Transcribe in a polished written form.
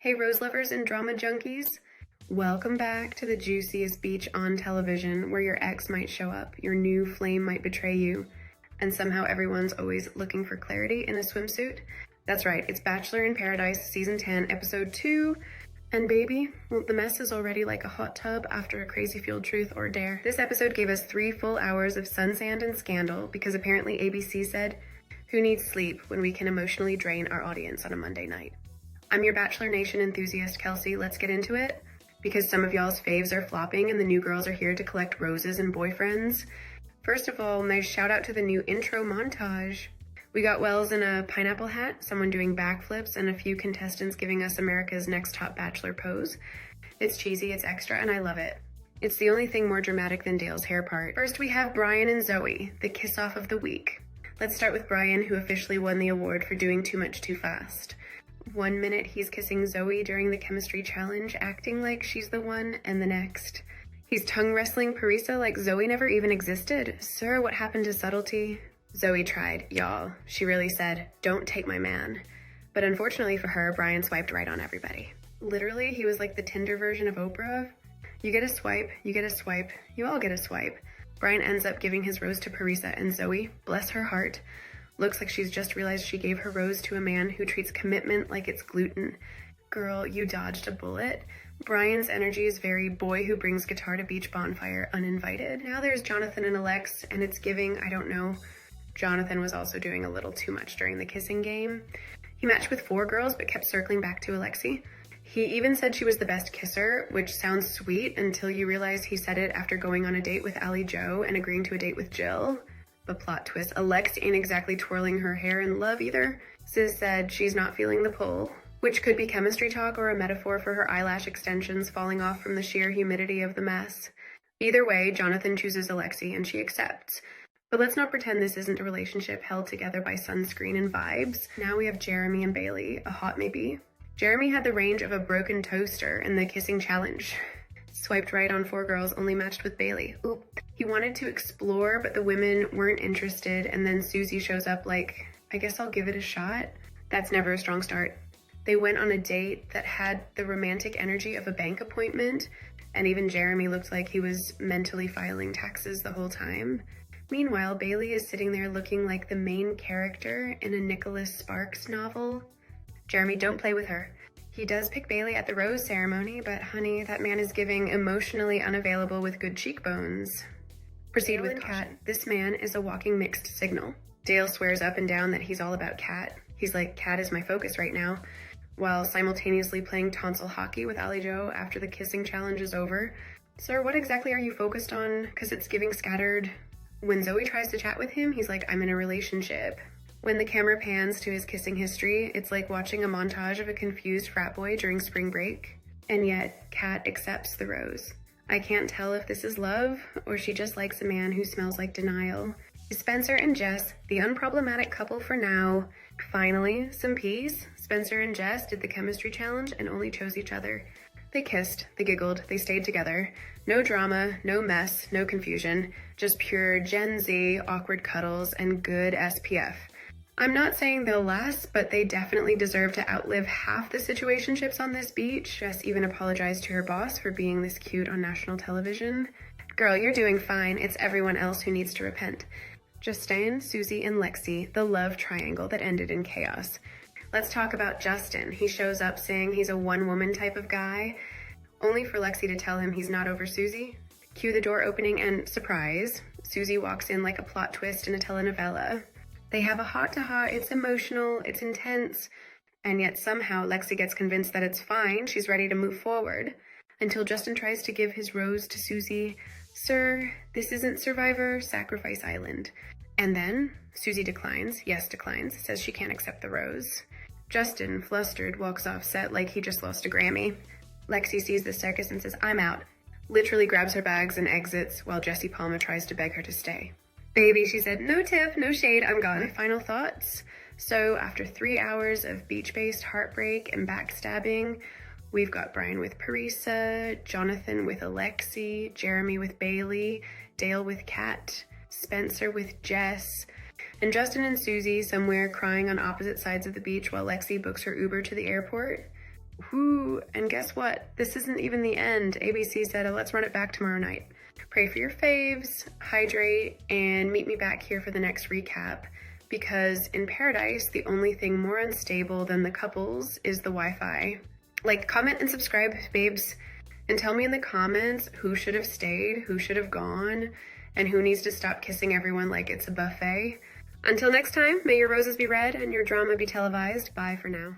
Hey rose lovers and drama junkies, welcome back to the juiciest beach on television where your ex might show up, your new flame might betray you, and somehow everyone's always looking for clarity in a swimsuit. That's right, it's Bachelor in Paradise Season 10, Episode 2, and baby, well, the mess is already like a hot tub after a crazy field truth or dare. This episode gave us 3 full hours of sun, sand, and scandal because apparently ABC said, who needs sleep when we can emotionally drain our audience on a Monday night? I'm your Bachelor Nation enthusiast, Kelsey. Let's get into it. Because some of y'all's faves are flopping and the new girls are here to collect roses and boyfriends. First of all, nice shout out to the new intro montage. We got Wells in a pineapple hat, someone doing backflips, and a few contestants giving us America's Next Top Bachelor pose. It's cheesy, it's extra, and I love it. It's the only thing more dramatic than Dale's hair part. First, we have Brian and Zoe, the kiss-off of the week. Let's start with Brian, who officially won the award for doing too much too fast. 1 minute he's kissing Zoe during the chemistry challenge, acting like she's the one, and the next he's tongue wrestling Parisa like Zoe never even existed. Sir, what happened to subtlety? Zoe tried, y'all. She really said, don't take my man. But unfortunately for her, Brian swiped right on everybody. Literally, he was like the Tinder version of Oprah. You get a swipe, you get a swipe, you all get a swipe. Brian ends up giving his rose to Parisa, and Zoe, bless her heart, looks like she's just realized she gave her rose to a man who treats commitment like it's gluten. Girl, you dodged a bullet. Brian's energy is very boy who brings guitar to beach bonfire uninvited. Now there's Jonathan and Alex, and it's giving, I don't know, Jonathan was also doing a little too much during the kissing game. He matched with 4 girls but kept circling back to Alexi. He even said she was the best kisser, which sounds sweet until you realize he said it after going on a date with Allie Joe and agreeing to a date with Jill. But plot twist, Alex ain't exactly twirling her hair in love either. Sis said she's not feeling the pull, which could be chemistry talk or a metaphor for her eyelash extensions falling off from the sheer humidity of the mess. Either way, Jonathan chooses Alexi and she accepts. But let's not pretend this isn't a relationship held together by sunscreen and vibes. Now we have Jeremy and Bailey, a hot maybe. Jeremy had the range of a broken toaster in the kissing challenge. Swiped right on 4 girls, only matched with Bailey. Oop. He wanted to explore, but the women weren't interested, and then Susie shows up like, I guess I'll give it a shot. That's never a strong start. They went on a date that had the romantic energy of a bank appointment, and even Jeremy looked like he was mentally filing taxes the whole time. Meanwhile, Bailey is sitting there looking like the main character in a Nicholas Sparks novel. Jeremy, don't play with her. He does pick Bailey at the rose ceremony, but honey, that man is giving emotionally unavailable with good cheekbones. Proceed with Kat. This man is a walking mixed signal. Dale swears up and down that he's all about Kat. He's like, Kat is my focus right now, while simultaneously playing tonsil hockey with Allie Joe after the kissing challenge is over. Sir, what exactly are you focused on? Because it's giving scattered. When Zoe tries to chat with him, he's like, I'm in a relationship. When the camera pans to his kissing history, it's like watching a montage of a confused frat boy during spring break. And yet, Kat accepts the rose. I can't tell if this is love, or she just likes a man who smells like denial. Spencer and Jess, the unproblematic couple for now. Finally, some peace. Spencer and Jess did the chemistry challenge and only chose each other. They kissed, they giggled, they stayed together. No drama, no mess, no confusion. Just pure Gen Z, awkward cuddles, and good SPF. I'm not saying they'll last, but they definitely deserve to outlive half the situationships on this beach. Jess even apologized to her boss for being this cute on national television. Girl, you're doing fine. It's everyone else who needs to repent. Justin, Susie, and Lexi, the love triangle that ended in chaos. Let's talk about Justin. He shows up saying he's a one-woman type of guy, only for Lexi to tell him he's not over Susie. Cue the door opening and, surprise, Susie walks in like a plot twist in a telenovela. They have a heart-to-heart, it's emotional, it's intense, and yet somehow Lexi gets convinced that it's fine, she's ready to move forward, until Justin tries to give his rose to Susie. Sir, this isn't Survivor, Sacrifice Island. And then, Susie declines, says she can't accept the rose. Justin, flustered, walks off set like he just lost a Grammy. Lexi sees the circus and says, I'm out. Literally grabs her bags and exits, while Jesse Palma tries to beg her to stay. Baby, she said, no tip, no shade, I'm gone. Final thoughts? So after 3 hours of beach-based heartbreak and backstabbing, we've got Brian with Parisa, Jonathan with Alexi, Jeremy with Bailey, Dale with Kat, Spencer with Jess, and Justin and Susie somewhere crying on opposite sides of the beach while Lexi books her Uber to the airport. Whoo, and guess what? This isn't even the end. ABC said, let's run it back tomorrow night. Pray for your faves, hydrate, and meet me back here for the next recap. Because in paradise, the only thing more unstable than the couples is the Wi-Fi. Like, comment and subscribe, babes, and tell me in the comments who should have stayed, who should have gone, and who needs to stop kissing everyone like it's a buffet. Until next time, may your roses be red and your drama be televised. Bye for now.